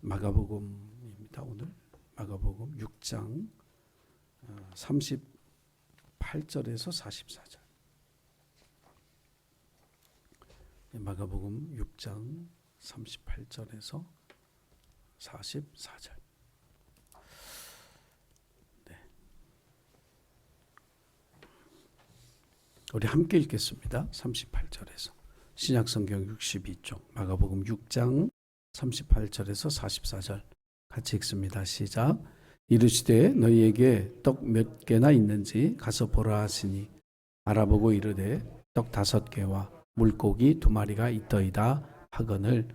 마가복음입니다. 오늘 마가복음 6장 38절에서 44절. 마가복음 6장 38절에서 44절. 네. 우리 함께 읽겠습니다. 38절에서 신약성경 62쪽 마가복음 6장 38절에서 44절 같이 읽습니다. 시작. 이르시되 너희에게 떡 몇 개나 있는지 가서 보라 하시니 알아보고 이르되 떡 5개와 물고기 2마리가 있더이다 하거늘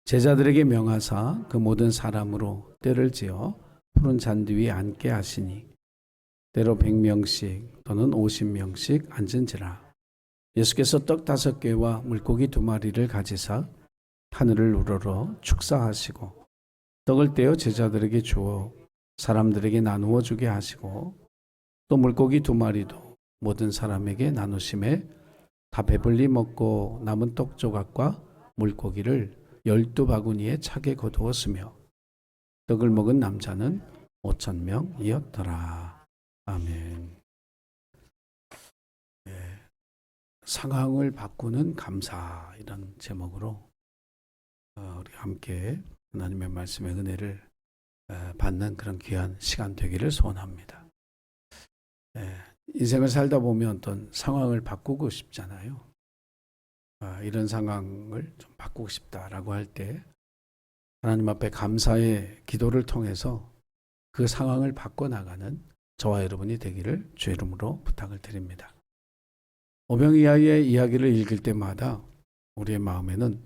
제자들에게 명하사 그 모든 사람으로 때를 지어 푸른 잔디 위에 앉게 하시니 때로 100명씩 또는 50명씩 앉은지라. 예수께서 떡 5개와 물고기 2마리를 가지사 하늘을 우러러 축사하시고 떡을 떼어 제자들에게 주어 사람들에게 나누어 주게 하시고 또 물고기 2마리도 모든 사람에게 나누심에 다 배불리 먹고 남은 떡 조각과 물고기를 12바구니에 차게 거두었으며 떡을 먹은 남자는 5,000명이었더라. 아멘. 네. 상황을 바꾸는 감사, 이런 제목으로 우리 함께 하나님의 말씀의 은혜를 받는 그런 귀한 시간 되기를 소원합니다. 인생을 살다 보면 어떤 상황을 바꾸고 싶잖아요. 이런 상황을 좀 바꾸고 싶다라고 할 때 하나님 앞에 감사의 기도를 통해서 그 상황을 바꿔나가는 저와 여러분이 되기를 주의 이름으로 부탁을 드립니다. 오병이어의 이야기를 읽을 때마다 우리의 마음에는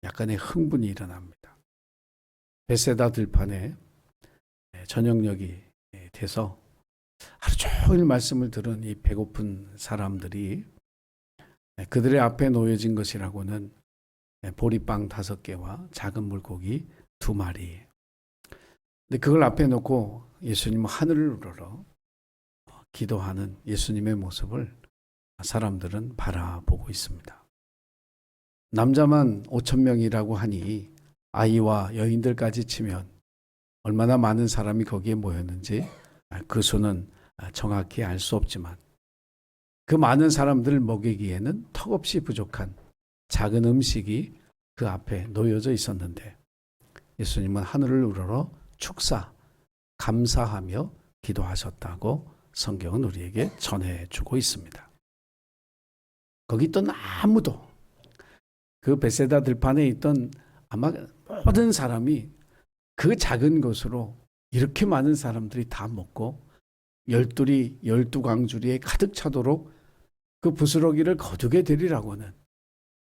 약간의 흥분이 일어납니다. 벳세다 들판에 저녁녘이 돼서 하루 종일 말씀을 들은 이 배고픈 사람들이 그들의 앞에 놓여진 것이라고는 보리빵 5개와 작은 물고기 2마리. 근데 그걸 앞에 놓고 예수님은 하늘을 우러러 기도하는 예수님의 모습을 사람들은 바라보고 있습니다. 남자만 5,000명이라고 하니 아이와 여인들까지 치면 얼마나 많은 사람이 거기에 모였는지 그 수는 정확히 알 수 없지만 그 많은 사람들을 먹이기에는 턱없이 부족한 작은 음식이 그 앞에 놓여져 있었는데 예수님은 하늘을 우러러 축사, 감사하며 기도하셨다고 성경은 우리에게 전해주고 있습니다. 거기 있던 아무도 그 벳세다 들판에 있던 아마 모든 사람이 그 작은 것으로 이렇게 많은 사람들이 다 먹고 12광주리에 가득 차도록 그 부스러기를 거두게 되리라고는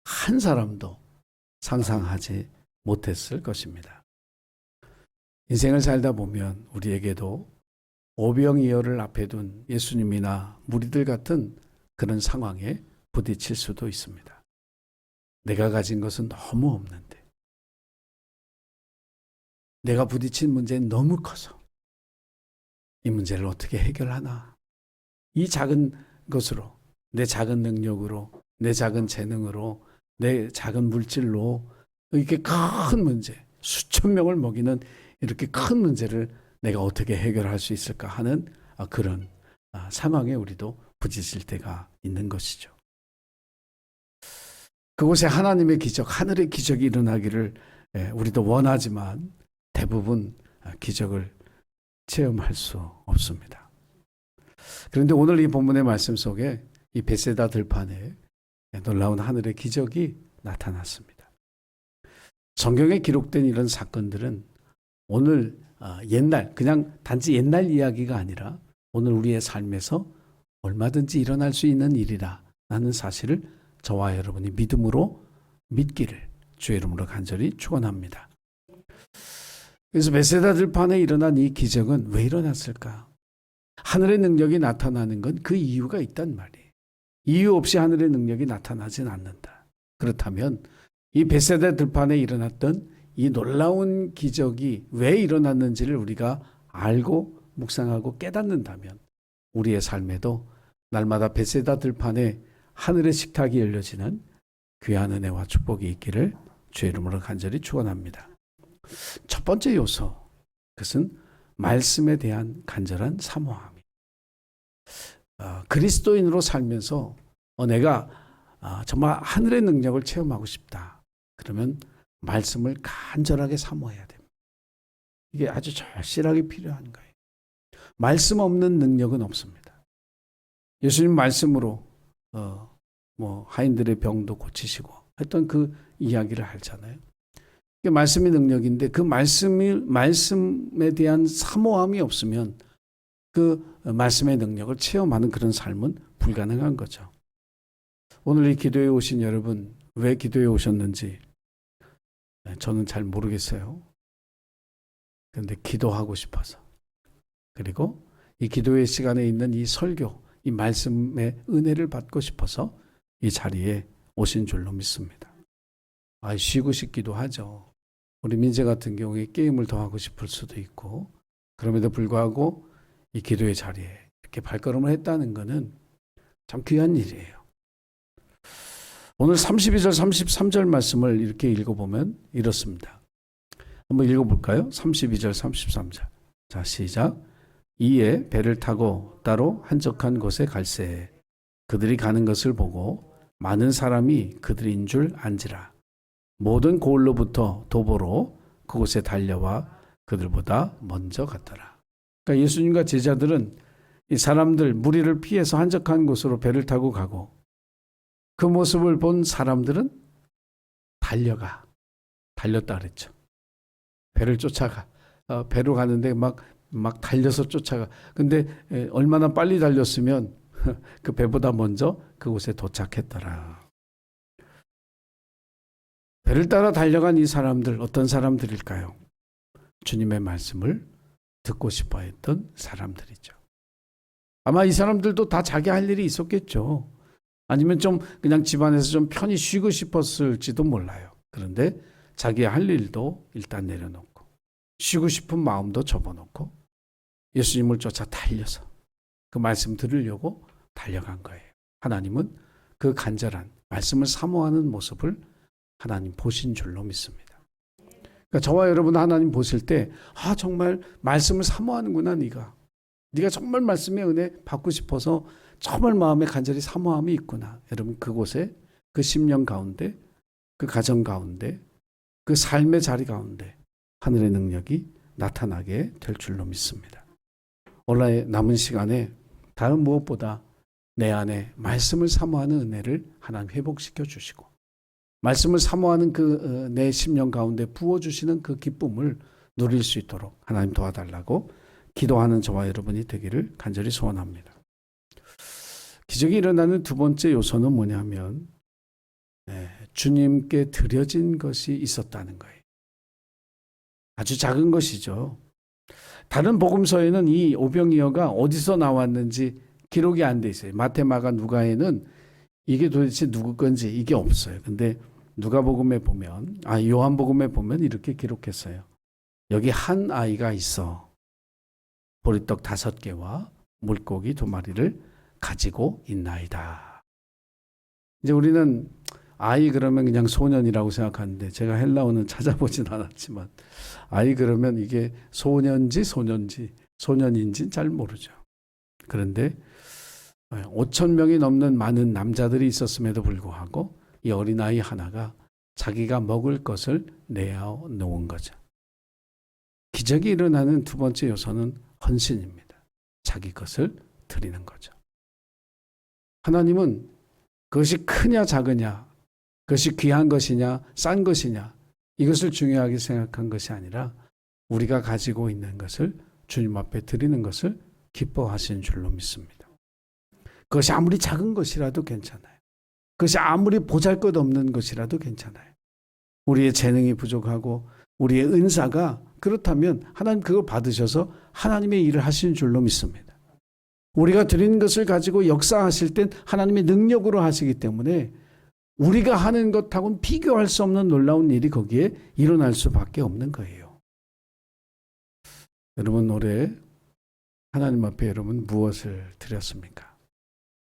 한 사람도 상상하지 못했을 것입니다. 인생을 살다 보면 우리에게도 오병이어를 앞에 둔 예수님이나 무리들 같은 그런 상황에 부딪힐 수도 있습니다. 내가 가진 것은 너무 없는데 내가 부딪힌 문제는 너무 커서 이 문제를 어떻게 해결하나. 이 작은 것으로, 내 작은 능력으로, 내 작은 재능으로, 내 작은 물질로 이렇게 큰 문제, 수천 명을 먹이는 이렇게 큰 문제를 내가 어떻게 해결할 수 있을까 하는 그런 상황에 우리도 부딪힐 때가 있는 것이죠. 그곳에 하나님의 기적, 하늘의 기적이 일어나기를 우리도 원하지만 대부분 기적을 체험할 수 없습니다. 그런데 오늘 이 본문의 말씀 속에 이 벳세다 들판에 놀라운 하늘의 기적이 나타났습니다. 성경에 기록된 이런 사건들은 오늘 옛날, 그냥 단지 옛날 이야기가 아니라 오늘 우리의 삶에서 얼마든지 일어날 수 있는 일이라는 사실을 저와 여러분이 믿음으로 믿기를 주의 이름으로 간절히 축원합니다. 그래서 벳세다 들판에 일어난 이 기적은 왜 일어났을까? 하늘의 능력이 나타나는 건 그 이유가 있단 말이에요. 이유 없이 하늘의 능력이 나타나진 않는다. 그렇다면 이 벳세다 들판에 일어났던 이 놀라운 기적이 왜 일어났는지를 우리가 알고 묵상하고 깨닫는다면 우리의 삶에도 날마다 벳세다 들판에 하늘의 식탁이 열려지는 귀한 은혜와 축복이 있기를 주의 이름으로 간절히 축원합니다. 첫 번째 요소, 그것은 말씀에 대한 간절한 사모함이. 그리스도인으로 살면서 내가 정말 하늘의 능력을 체험하고 싶다. 그러면 말씀을 간절하게 사모해야 됩니다. 이게 아주 절실하게 필요한 거예요. 말씀 없는 능력은 없습니다. 예수님 말씀으로 하인들의 병도 고치시고 했던 그 이야기를 하잖아요. 이게 말씀의 능력인데 그 말씀에 대한 사모함이 없으면 그 말씀의 능력을 체험하는 그런 삶은 불가능한 거죠. 오늘 이 기도에 오신 여러분, 왜 기도에 오셨는지 저는 잘 모르겠어요. 그런데 기도하고 싶어서, 그리고 이 기도의 시간에 있는 이 설교, 이 말씀의 은혜를 받고 싶어서 이 자리에 오신 줄로 믿습니다. 쉬고 싶기도 하죠. 우리 민재 같은 경우에 게임을 더 하고 싶을 수도 있고, 그럼에도 불구하고 이 기도의 자리에 이렇게 발걸음을 했다는 것은 참 귀한 일이에요. 오늘 32절, 33절 말씀을 이렇게 읽어보면 이렇습니다. 한번 읽어볼까요? 32절, 33절. 자, 시작. 이에 배를 타고 따로 한적한 곳에 갈새 그들이 가는 것을 보고 많은 사람이 그들인 줄 안지라. 모든 고을로부터 도보로 그곳에 달려와 그들보다 먼저 갔더라. 그러니까 예수님과 제자들은 이 사람들 무리를 피해서 한적한 곳으로 배를 타고 가고, 그 모습을 본 사람들은 달렸다 그랬죠. 배를 쫓아가. 배로 가는데 막 달려서 쫓아가. 근데 얼마나 빨리 달렸으면 그 배보다 먼저 그곳에 도착했더라. 배를 따라 달려간 이 사람들, 어떤 사람들일까요? 주님의 말씀을 듣고 싶어 했던 사람들이죠. 아마 이 사람들도 다 자기 할 일이 있었겠죠. 아니면 좀 그냥 집안에서 좀 편히 쉬고 싶었을지도 몰라요. 그런데 자기 할 일도 일단 내려놓고, 쉬고 싶은 마음도 접어놓고 예수님을 쫓아 달려서 그 말씀 들으려고 달려간 거예요. 하나님은 그 간절한 말씀을 사모하는 모습을 하나님 보신 줄로 믿습니다. 그러니까 저와 여러분 하나님 보실 때 정말 말씀을 사모하는구나. 네가 정말 말씀의 은혜 받고 싶어서 정말 마음에 간절히 사모함이 있구나. 여러분 그곳에 그 심령 가운데, 그 가정 가운데, 그 삶의 자리 가운데 하늘의 능력이 나타나게 될 줄로 믿습니다. 오늘 남은 시간에 다른 무엇보다 내 안에 말씀을 사모하는 은혜를 하나님 회복시켜 주시고, 말씀을 사모하는 그 내 심령 가운데 부어주시는 그 기쁨을 누릴 수 있도록 하나님 도와달라고 기도하는 저와 여러분이 되기를 간절히 소원합니다. 기적이 일어나는 두 번째 요소는 뭐냐면 주님께 드려진 것이 있었다는 거예요. 아주 작은 것이죠. 다른 복음서에는 이 오병이어가 어디서 나왔는지 기록이 안 돼 있어요. 마태, 마가, 누가에는 이게 도대체 누구 건지 이게 없어요. 근데 누가복음에 보면, 요한복음에 보면 이렇게 기록했어요. 여기 한 아이가 있어 보리떡 5개와 물고기 2마리를 가지고 있나이다. 이제 우리는 아이 그러면 그냥 소년이라고 생각하는데, 제가 헬라어는 찾아보진 않았지만 아이 그러면 이게 소년인지 잘 모르죠. 그런데 5,000명이 넘는 많은 남자들이 있었음에도 불구하고 이 어린아이 하나가 자기가 먹을 것을 내어 놓은 거죠. 기적이 일어나는 두 번째 요소는 헌신입니다. 자기 것을 드리는 거죠. 하나님은 그것이 크냐 작으냐, 그것이 귀한 것이냐 싼 것이냐, 이것을 중요하게 생각한 것이 아니라 우리가 가지고 있는 것을 주님 앞에 드리는 것을 기뻐하시는 줄로 믿습니다. 그것이 아무리 작은 것이라도 괜찮아요. 그것이 아무리 보잘것없는 것이라도 괜찮아요. 우리의 재능이 부족하고 우리의 은사가 그렇다면 하나님 그걸 받으셔서 하나님의 일을 하시는 줄로 믿습니다. 우리가 드리는 것을 가지고 역사하실 땐 하나님의 능력으로 하시기 때문에 우리가 하는 것하고는 비교할 수 없는 놀라운 일이 거기에 일어날 수밖에 없는 거예요. 여러분 올해 하나님 앞에 여러분 무엇을 드렸습니까?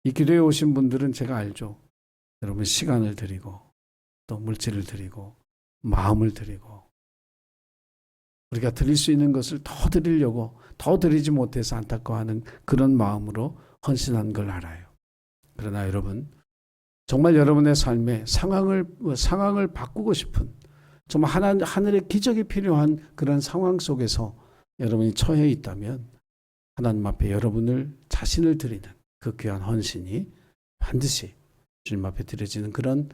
이 기도에 오신 분들은 제가 알죠. 여러분 시간을 드리고 또 물질을 드리고 마음을 드리고 우리가 드릴 수 있는 것을 더 드리려고 더 드리지 못해서 안타까워하는 그런 마음으로 헌신한 걸 알아요. 그러나 여러분, 정말 여러분의 삶에 상황을 바꾸고 싶은, 정말 하늘의 기적이 필요한 그런 상황 속에서 여러분이 처해 있다면 하나님 앞에 여러분을 자신을 드리는 그 귀한 헌신이 반드시 주님 앞에 드려지는 그런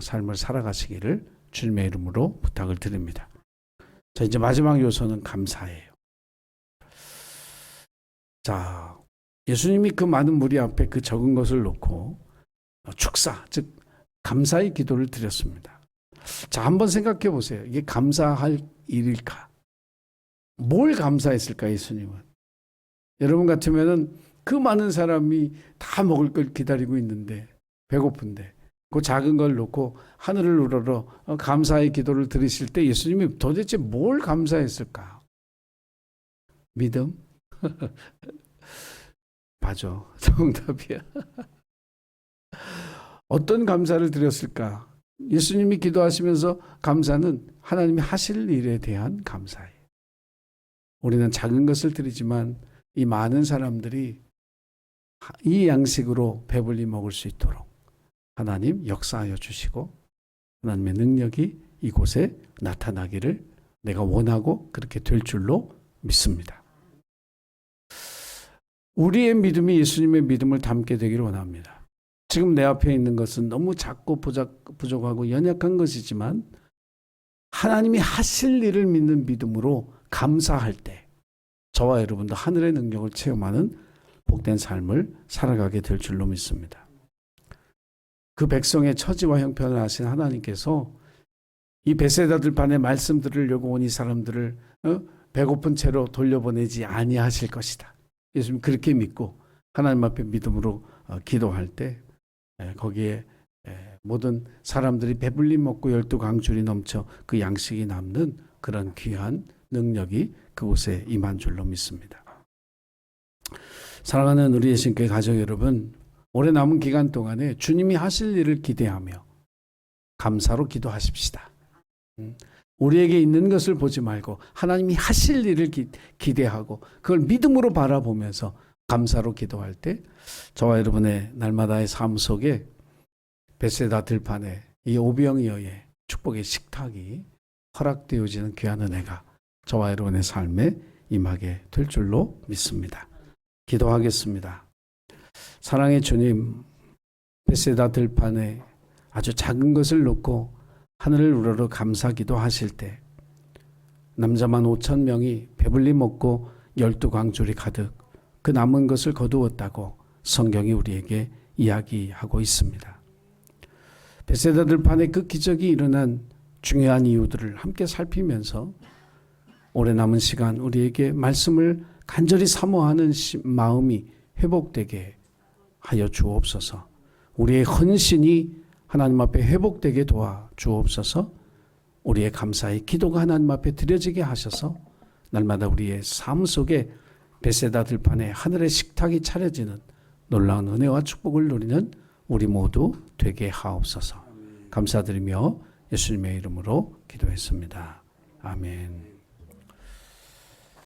삶을 살아가시기를 주님의 이름으로 부탁을 드립니다. 자, 이제 마지막 요소는 감사예요. 자, 예수님이 그 많은 무리 앞에 그 적은 것을 놓고 축사, 즉 감사의 기도를 드렸습니다. 자, 한번 생각해 보세요. 이게 감사할 일일까? 뭘 감사했을까, 예수님은? 여러분 같으면은 그 많은 사람이 다 먹을 걸 기다리고 있는데, 배고픈데, 그 작은 걸 놓고 하늘을 우러러 감사의 기도를 드리실 때 예수님이 도대체 뭘 감사했을까? 믿음? 맞아. 정답이야. 어떤 감사를 드렸을까? 예수님이 기도하시면서 감사는 하나님이 하실 일에 대한 감사예요. 우리는 작은 것을 드리지만 이 많은 사람들이 이 양식으로 배불리 먹을 수 있도록 하나님 역사하여 주시고 하나님의 능력이 이곳에 나타나기를 내가 원하고 그렇게 될 줄로 믿습니다. 우리의 믿음이 예수님의 믿음을 닮게 되기를 원합니다. 지금 내 앞에 있는 것은 너무 작고 부족하고 연약한 것이지만 하나님이 하실 일을 믿는 믿음으로 감사할 때 저와 여러분도 하늘의 능력을 체험하는 복된 삶을 살아가게 될 줄로 믿습니다. 그 백성의 처지와 형편을 아신 하나님께서 이 베세다 들판에 말씀 들으려고 온 이 사람들을 배고픈 채로 돌려보내지 아니하실 것이다. 예수님 그렇게 믿고 하나님 앞에 믿음으로 기도할 때 거기에 모든 사람들이 배불리 먹고 12강줄이 넘쳐 그 양식이 남는 그런 귀한 능력이 그곳에 임한 줄로 믿습니다. 사랑하는 우리 예수님께 가족 여러분, 올해 남은 기간 동안에 주님이 하실 일을 기대하며 감사로 기도하십시다. 우리에게 있는 것을 보지 말고 하나님이 하실 일을 기대하고 그걸 믿음으로 바라보면서 감사로 기도할 때 저와 여러분의 날마다의 삶 속에 베세다 들판에 이 오병이어의 축복의 식탁이 허락되어지는 귀한 은혜가 저와 여러분의 삶에 임하게 될 줄로 믿습니다. 기도하겠습니다. 사랑의 주님, 베세다 들판에 아주 작은 것을 놓고 하늘을 우러러 감사 기도하실 때 남자만 5,000명이 배불리 먹고 12강줄이 가득 그 남은 것을 거두었다고 성경이 우리에게 이야기하고 있습니다. 베세다 들판에 그 기적이 일어난 중요한 이유들을 함께 살피면서 올해 남은 시간 우리에게 말씀을 간절히 사모하는 마음이 회복되게 하여 주옵소서. 우리의 헌신이 하나님 앞에 회복되게 도와 주옵소서. 우리의 감사의 기도가 하나님 앞에 드려지게 하셔서 날마다 우리의 삶 속에 베세다 들판에 하늘의 식탁이 차려지는 놀라운 은혜와 축복을 누리는 우리 모두 되게 하옵소서. 감사드리며 예수님의 이름으로 기도했습니다. 아멘.